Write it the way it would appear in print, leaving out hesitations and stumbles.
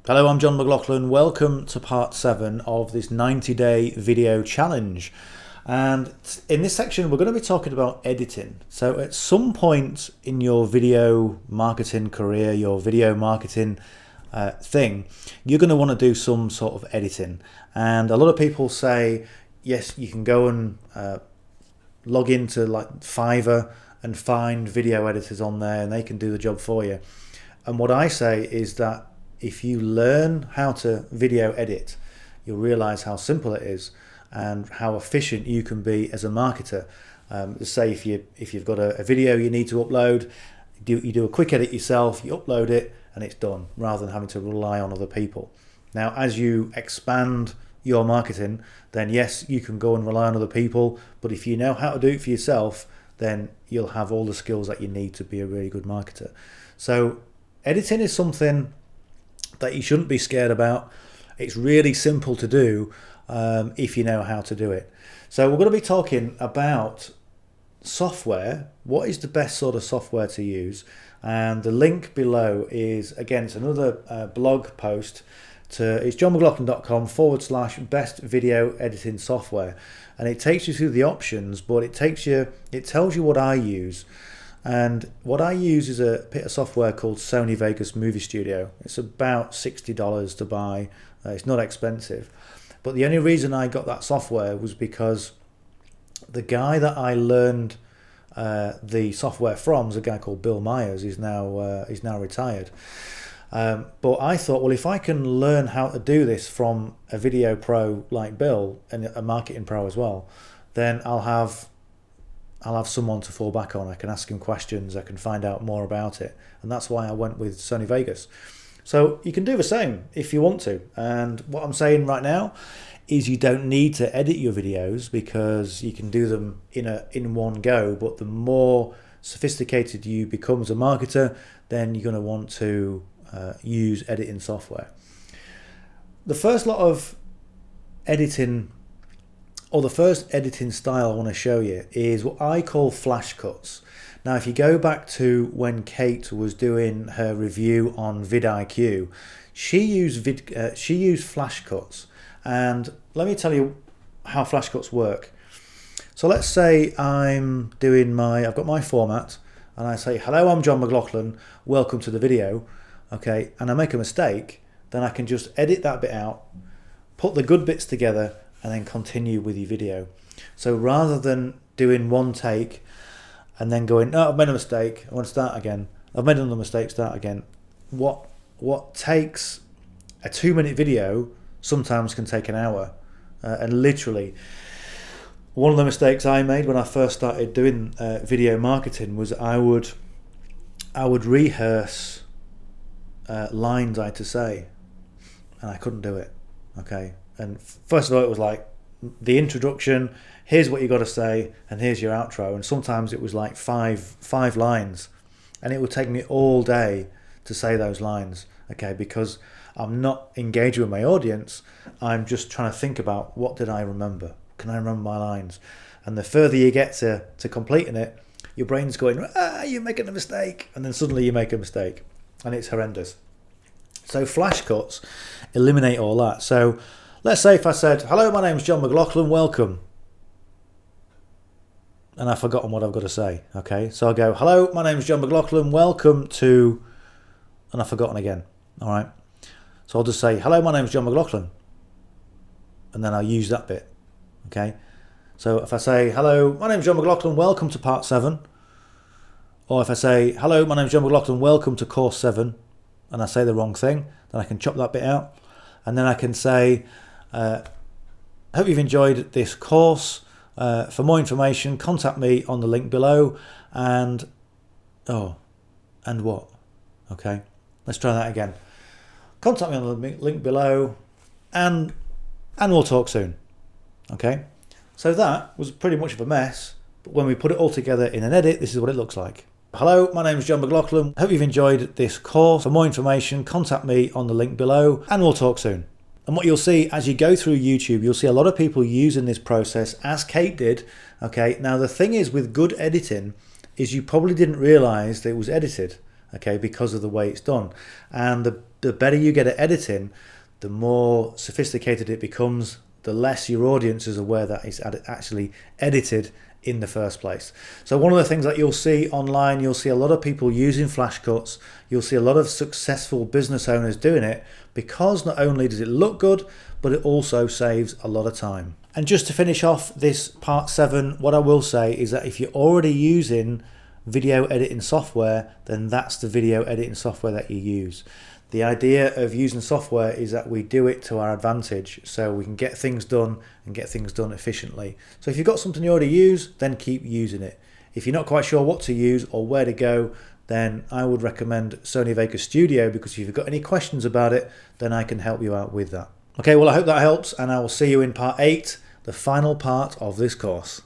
Hello, I'm John McLauchlan. Welcome to part 7 of this 90-day video challenge. And in this section, we're going to be talking about editing. So at some point in your video marketing career, your video marketing thing, you're going to want to do some sort of editing. And a lot of people say, yes, you can go and log into like Fiverr and find video editors on there and they can do the job for you. And what I say is that if you learn how to video edit, you'll realize how simple it is and how efficient you can be as a marketer. Say if you've got a video you need to upload, you do a quick edit yourself, you upload it and it's done, rather than having to rely on other people. Now, as you expand your marketing, then yes, you can go and rely on other people, but if you know how to do it for yourself, then you'll have all the skills that you need to be a really good marketer. So editing is something that you shouldn't be scared about. It's really simple to do if you know how to do it. So we're going to be talking about software. What is the best sort of software to use? And the link below is, again, it's another blog post. It's johnmclaughlin.com/best video editing software, and it takes you through the options, but it tells you what I use. And what I use is a bit of software called Sony Vegas Movie Studio. It's about $60 to buy. It's not expensive. But the only reason I got that software was because the guy that I learned the software from is a guy called Bill Myers. He's now retired. But I thought, well, if I can learn how to do this from a video pro like Bill and a marketing pro as well, then I'll have someone to fall back on. I can ask him questions, I can find out more about it. And that's why I went with Sony Vegas. So you can do the same if you want to. And what I'm saying right now is you don't need to edit your videos because you can do them in one go. But the more sophisticated you become as a marketer, then you're going to want to use editing software. The first lot of editing, or the first editing style I want to show you, is what I call flash cuts. Now, if you go back to when Kate was doing her review on vidIQ, she used flash cuts. And let me tell you how flash cuts work. So let's say I've got my format, and I say, hello, I'm John McLauchlan, welcome to the video. Okay, and I make a mistake, then I can just edit that bit out, put the good bits together, and then continue with your video. So rather than doing one take and then going, oh, I've made a mistake, I want to start again, I've made another mistake, start again. What takes a 2-minute video sometimes can take an hour. And literally, one of the mistakes I made when I first started doing video marketing was I would rehearse lines I had to say, and I couldn't do it. Okay. And first of all, it was like the introduction, here's what you got to say, and here's your outro. And sometimes it was like five lines, and it would take me all day to say those lines. Okay, because I'm not engaging with my audience. I'm just trying to think about, what did I remember? Can I remember my lines? And the further you get to completing it, your brain's going, you're making a mistake. And then suddenly you make a mistake, and it's horrendous. So flash cuts eliminate all that. So let's say if I said, hello, my name's John McLauchlan, welcome. And I've forgotten what I've got to say. Okay, so I'll go, hello, my name's John McLauchlan, welcome to, and I've forgotten again. All right, so I'll just say, hello, my name's John McLauchlan. And then I'll use that bit. Okay, so if I say, hello, my name's John McLauchlan, welcome to part 7. Or if I say, hello, my name's John McLauchlan, welcome to course 7, and I say the wrong thing, then I can chop that bit out. And then I can say, hope you've enjoyed this course. For more information, contact me on the link below. And what? Okay, let's try that again. Contact me on the link below, and we'll talk soon. Okay, so that was pretty much of a mess, but when we put it all together in an edit, this is what it looks like. Hello, my name is John McLauchlan. Hope you've enjoyed this course. For more information, contact me on the link below, and we'll talk soon. And what you'll see as you go through YouTube, you'll see a lot of people using this process as Kate did. Okay, now the thing is with good editing is you probably didn't realize that it was edited. okay, because of the way it's done. And the better you get at editing, the more sophisticated it becomes, the less your audience is aware that it's actually edited in the first place. So one of the things that you'll see online, you'll see a lot of people using flash cuts. You'll see a lot of successful business owners doing it because not only does it look good, but it also saves a lot of time. And just to finish off this part 7, what I will say is that if you're already using video editing software, then that's the video editing software that you use. The idea of using software is that we do it to our advantage, so we can get things done and get things done efficiently. So if you've got something you already use, then keep using it. If you're not quite sure what to use or where to go, then I would recommend Sony Vegas Studio, because if you've got any questions about it, then I can help you out with that. Okay, well, I hope that helps, and I will see you in part 8, the final part of this course.